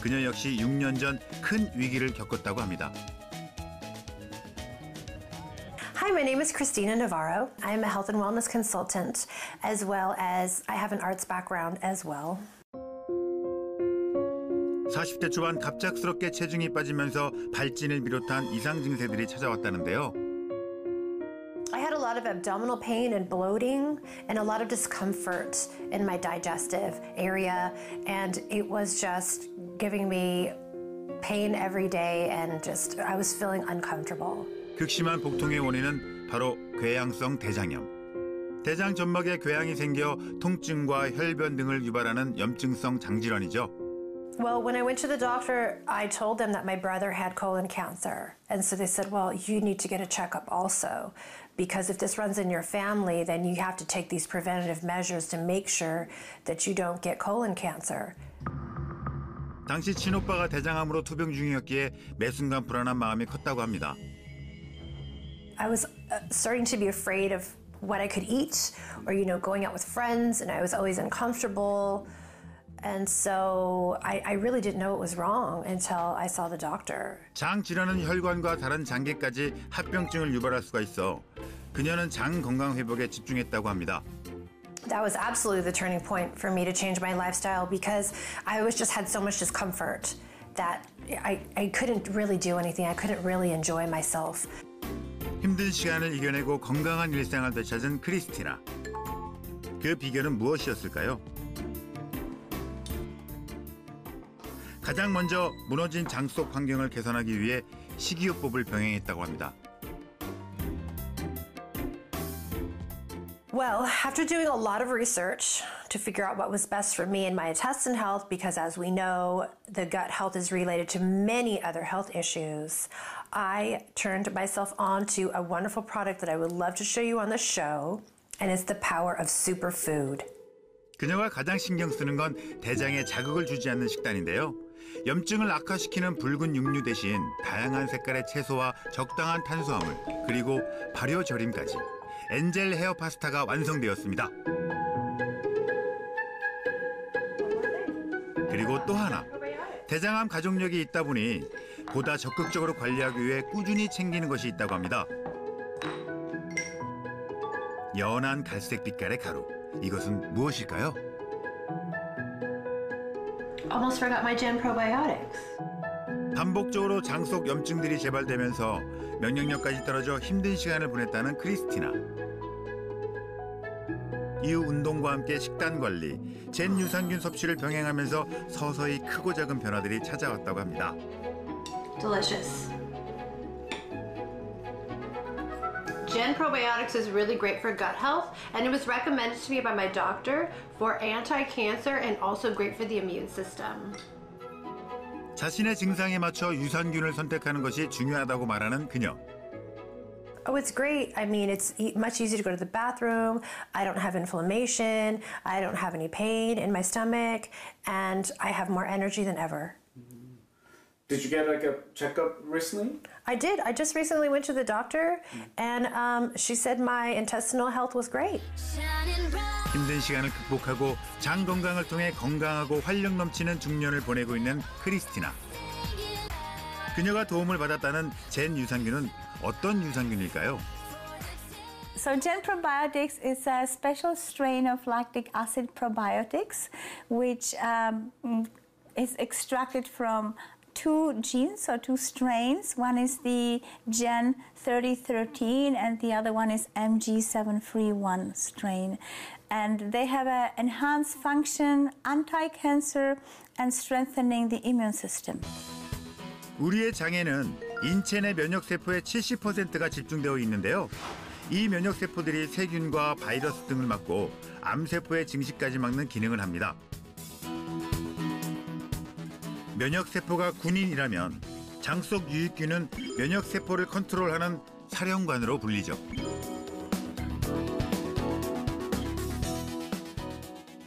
그녀 역시 6년 전 큰 위기를 겪었다고 합니다. Hi, my name is Christina Navarro. I'm a health and wellness consultant, as well as I have an arts background as well. 40대 초반 갑작스럽게 체중이 빠지면서 발진을 비롯한 이상 증세들이 찾아왔다는데요. I had a lot of abdominal pain and bloating and a lot of discomfort in my digestive area, and it was just giving me pain every day and just I was feeling uncomfortable. 극심한 복통의 원인은 바로 궤양성 대장염. 대장 점막에 궤양이 생겨 통증과 혈변 등을 유발하는 염증성 장질환이죠. Well, when I went to the doctor, I told them that my brother had colon cancer. And so they said, well, you need to get a checkup also. Because if this runs in your family, then you have to take these preventative measures to make sure that you don't get colon cancer. 당시 친오빠가 대장암으로 투병 중이었기에 매 순간 불안한 마음이 컸다고 합니다. I was starting to be afraid of what I could eat or, going out with friends, and I was always uncomfortable. And so I really didn't know it was wrong until I saw the doctor. 장 질환은 혈관과 다른 장기까지 합병증을 유발할 수가 있어 그녀는 장 건강 회복에 집중했다고 합니다. That was absolutely the turning point for me to change my lifestyle because I was just had so much discomfort that I couldn't really do anything. I couldn't really enjoy myself. 힘든 시간을 이겨내고 건강한 일상을 되찾은 크리스티나. 그 비결은 무엇이었을까요? 가장 먼저 무너진 장 속 환경을 개선하기 위해 식이요법을 병행했다고 합니다. Well, after doing a lot of research to figure out what was best for me and my intestine health, because as we know, the gut health is related to many other health issues, I turned myself on to a wonderful product that I would love to show you on the show, and it's the power of superfood. 그녀가 가장 신경 쓰는 건 대장에 자극을 주지 않는 식단인데요. 염증을 악화시키는 붉은 육류 대신 다양한 색깔의 채소와 적당한 탄수화물, 그리고 발효 절임까지 엔젤 헤어 파스타가 완성되었습니다. 그리고 또 하나, 대장암 가족력이 있다 보니 보다 적극적으로 관리하기 위해 꾸준히 챙기는 것이 있다고 합니다. 연한 갈색 빛깔의 가루, 이것은 무엇일까요? Almost forgot my Gen Probiotics. 반복적으로 장 속 염증들이 재발되면서 면역력까지 떨어져 힘든 시간을 보냈다는 크리스티나. 이후 운동과 함께 식단 관리, 젠 유산균 섭취를 병행하면서 서서히 크고 작은 변화들이 찾아왔다고 합니다. Delicious. Gen Probiotics is really great for gut health, and it was recommended to me by my doctor for anti-cancer and also great for the immune system. 자신의 증상에 맞춰 유산균을 선택하는 것이 중요하다고 말하는 그녀. Oh, it's great. I mean, it's much easier to go to the bathroom. I don't have inflammation. I don't have any pain in my stomach, and I have more energy than ever. Did you get a checkup recently? I did. I just recently went to the doctor, and she said my intestinal health was great. 힘든 시간을 극복하고 장 건강을 통해 건강하고 활력 넘치는 중년을 보내고 있는 크리스티나. 그녀가 도움을 받았다는 젠 유산균은 어떤 유산균일까요? So Gen Probiotics is a special strain of lactic acid probiotics, which is extracted from two genes or two strains. One is the Gen 3013 and the other one is MG731 strain. And they have an enhanced function, anti-cancer, and strengthening the immune system. 우리의 장에는 인체 내 면역세포의 70%가 집중되어 있는데요. 이 면역세포들이 세균과 바이러스 등을 막고 암세포의 증식까지 막는 기능을 합니다. 면역세포가 군인이라면 장 속 유익균은 면역세포를 컨트롤하는 사령관으로 불리죠.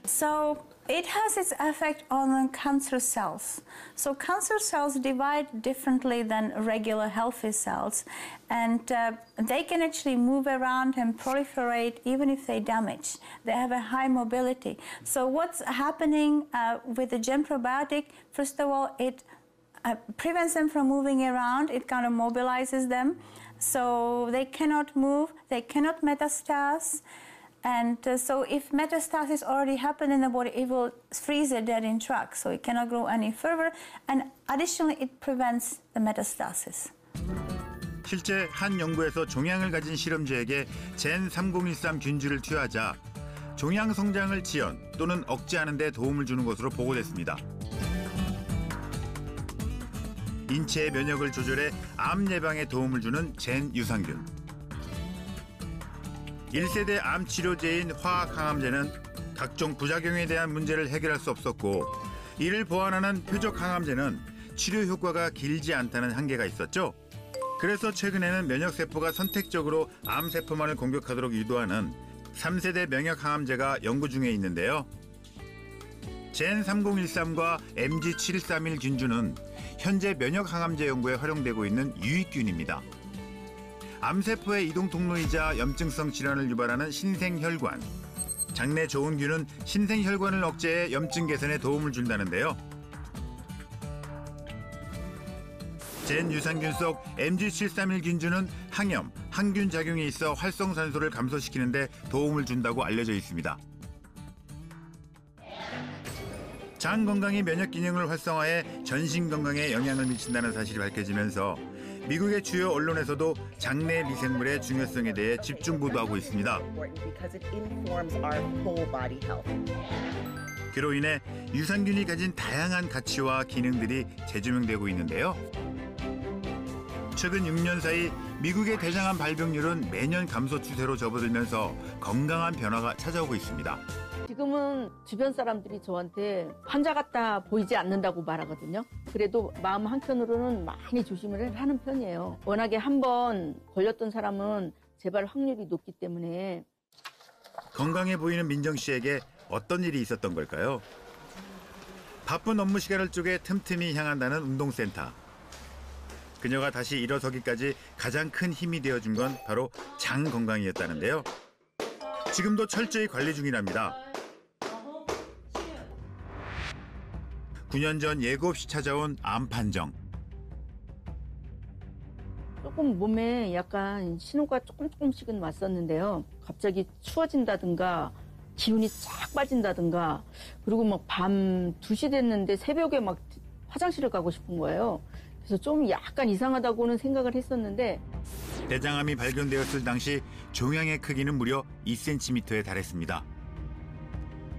So It has its effect on cancer cells. So cancer cells divide differently than regular healthy cells, and they can actually move around and proliferate even if they damage. They have a high mobility. So what's happening with the Gen probiotic, first of all, it prevents them from moving around. It kind of mobilizes them. So they cannot move, they cannot metastase. And so if metastasis already happened in the body, it will freeze it dead in track. So it cannot grow any further. And additionally, it prevents the metastasis. 실제 한 연구에서 종양을 가진 실험주에게 젠 3013 균주를 투여하자 종양 성장을 지연 또는 억제하는 데 도움을 주는 것으로 보고됐습니다. 인체의 면역을 조절해 암 예방에 도움을 주는 젠 유산균. 1세대 암 치료제인 화학 항암제는 각종 부작용에 대한 문제를 해결할 수 없었고 이를 보완하는 표적 항암제는 치료 효과가 길지 않다는 한계가 있었죠. 그래서 최근에는 면역세포가 선택적으로 암세포만을 공격하도록 유도하는 3세대 면역 항암제가 연구 중에 있는데요. 젠 3013과 MG7131 균주는 현재 면역 항암제 연구에 활용되고 있는 유익균입니다. 암세포의 이동 통로이자 염증성 질환을 유발하는 신생혈관. 장내 좋은 균은 신생혈관을 억제해 염증 개선에 도움을 준다는데요. 젠 유산균 속 MG731 균주는 항염, 항균 작용이 있어 활성산소를 감소시키는 데 도움을 준다고 알려져 있습니다. 장 건강이 면역 기능을 활성화해 전신 건강에 영향을 미친다는 사실이 밝혀지면서 미국의 주요 언론에서도 장내 미생물의 중요성에 대해 집중 보도하고 있습니다. 그로 인해 유산균이 가진 다양한 가치와 기능들이 재조명되고 있는데요. 최근 6년 사이 미국의 대장암 발병률은 매년 감소 추세로 접어들면서 건강한 변화가 찾아오고 있습니다. 지금은 주변 사람들이 저한테 환자 같다 보이지 않는다고 말하거든요. 그래도 마음 한켠으로는 많이 조심을 하는 편이에요. 워낙에 한번 걸렸던 사람은 재발 확률이 높기 때문에. 건강해 보이는 민정 씨에게 어떤 일이 있었던 걸까요? 바쁜 업무 시간을 쪼개 틈틈이 향한다는 운동센터. 그녀가 다시 일어서기까지 가장 큰 힘이 되어준 건 바로 장 건강이었다는데요. 지금도 철저히 관리 중이랍니다. 9년 전 예고 없이 찾아온 암 판정. 조금 몸에 약간 신호가 조금씩은 왔었는데요. 갑자기 추워진다든가 기운이 쫙 빠진다든가 그리고 막 밤 2시 됐는데 새벽에 막 화장실을 가고 싶은 거예요. 그래서 좀 약간 이상하다고는 생각을 했었는데 대장암이 발견되었을 당시 종양의 크기는 무려 2cm에 달했습니다.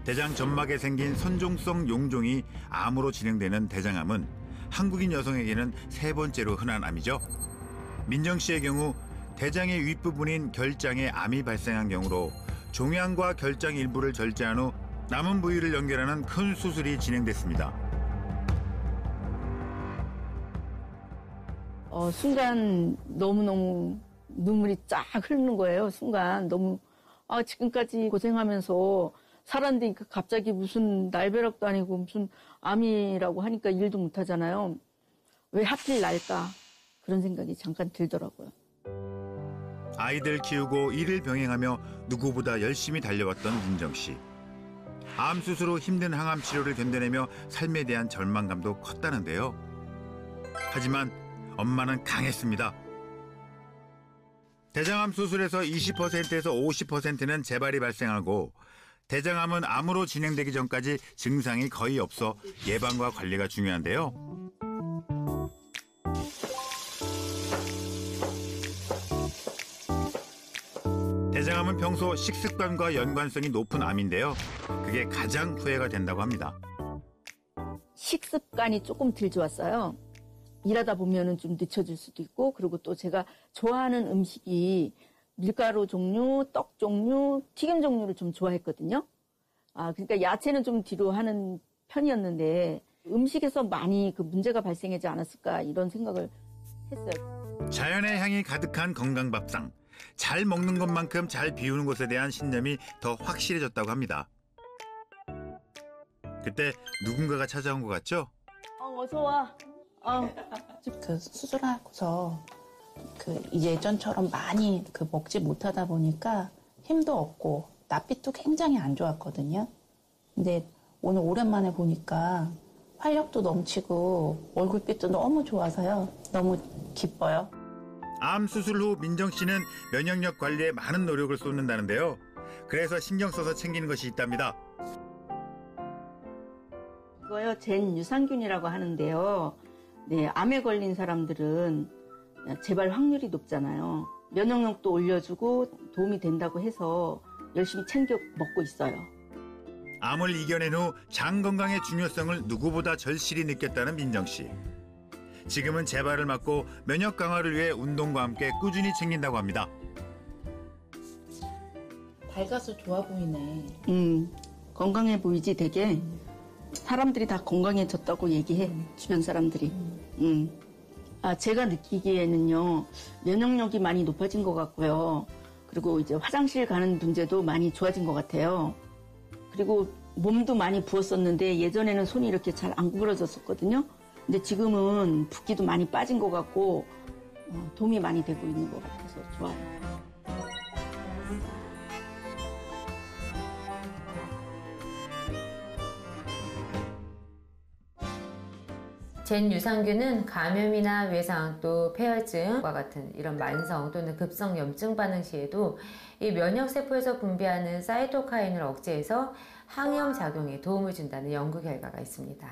대장 점막에 생긴 선종성 용종이 암으로 진행되는 대장암은 한국인 여성에게는 3번째로 흔한 암이죠. 민정 씨의 경우 대장의 윗부분인 결장에 암이 발생한 경우로 종양과 결장 일부를 절제한 후 남은 부위를 연결하는 큰 수술이 진행됐습니다. 순간 너무너무 눈물이 쫙 흐르는 거예요. 순간 너무 지금까지 고생하면서 살았는데 갑자기 무슨 날벼락도 아니고 무슨 암이라고 하니까 일도 못하잖아요. 왜 하필 날까? 그런 생각이 잠깐 들더라고요. 아이들 키우고 일을 병행하며 누구보다 열심히 달려왔던 민정 씨. 암 수술 후 힘든 항암 치료를 견뎌내며 삶에 대한 절망감도 컸다는데요. 하지만 엄마는 강했습니다. 대장암 수술에서 20%에서 50%는 재발이 발생하고 대장암은 암으로 진행되기 전까지 증상이 거의 없어 예방과 관리가 중요한데요. 대장암은 평소 식습관과 연관성이 높은 암인데요. 그게 가장 후회가 된다고 합니다. 식습관이 조금 덜 좋았어요. 일하다 보면은 좀 늦춰질 수도 있고, 그리고 또 제가 좋아하는 음식이 밀가루 종류, 떡 종류, 튀김 종류를 좀 좋아했거든요. 그러니까 야채는 좀 뒤로 하는 편이었는데 음식에서 많이 그 문제가 발생하지 않았을까 이런 생각을 했어요. 자연의 향이 가득한 건강밥상. 잘 먹는 것만큼 잘 비우는 것에 대한 신념이 더 확실해졌다고 합니다. 그때 누군가가 찾아온 것 같죠? 어서 와. 그 수술하고서 이제 예전처럼 많이 먹지 못하다 보니까 힘도 없고 낯빛도 굉장히 안 좋았거든요. 근데 오늘 오랜만에 보니까 활력도 넘치고 얼굴빛도 너무 좋아서요. 너무 기뻐요. 암 수술 후 민정 씨는 면역력 관리에 많은 노력을 쏟는다는데요. 그래서 신경 써서 챙기는 것이 있답니다. 이거요, 젠 유산균이라고 하는데요. 네, 암에 걸린 사람들은 재발 확률이 높잖아요. 면역력도 올려주고 도움이 된다고 해서 열심히 챙겨 먹고 있어요. 암을 이겨낸 후 장 건강의 중요성을 누구보다 절실히 느꼈다는 민정 씨. 지금은 재발을 막고 면역 강화를 위해 운동과 함께 꾸준히 챙긴다고 합니다. 밝아서 좋아 보이네. 건강해 보이지 되게. 사람들이 다 건강해졌다고 얘기해, 주변 사람들이. 제가 느끼기에는요, 면역력이 많이 높아진 것 같고요. 그리고 이제 화장실 가는 문제도 많이 좋아진 것 같아요. 그리고 몸도 많이 부었었는데 예전에는 손이 이렇게 잘 안 구부러졌었거든요. 근데 지금은 붓기도 많이 빠진 것 같고 도움이 많이 되고 있는 것 같아서 좋아요. 젠 유산균은 감염이나 외상 또 폐혈증과 같은 이런 만성 또는 급성 염증 반응 시에도 이 면역세포에서 분비하는 사이토카인을 억제해서 항염 작용에 도움을 준다는 연구 결과가 있습니다.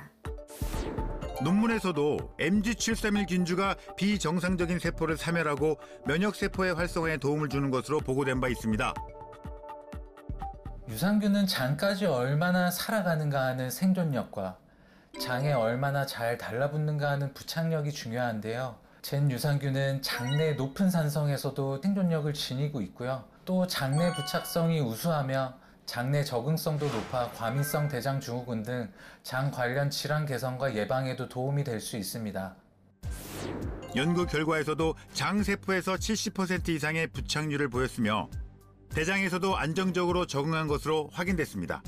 논문에서도 MG731 균주가 비정상적인 세포를 사멸하고 면역세포의 활성화에 도움을 주는 것으로 보고된 바 있습니다. 유산균은 장까지 얼마나 살아가는가 하는 생존력과 장에 얼마나 잘 달라붙는가 하는 부착력이 중요한데요. 젠 유산균은 장내 높은 산성에서도 생존력을 지니고 있고요. 또 장내 부착성이 우수하며 장내 적응성도 높아 과민성 대장 증후군 등 장 관련 질환 개선과 예방에도 도움이 될 수 있습니다. 연구 결과에서도 장 세포에서 70% 이상의 부착률을 보였으며 대장에서도 안정적으로 적응한 것으로 확인됐습니다.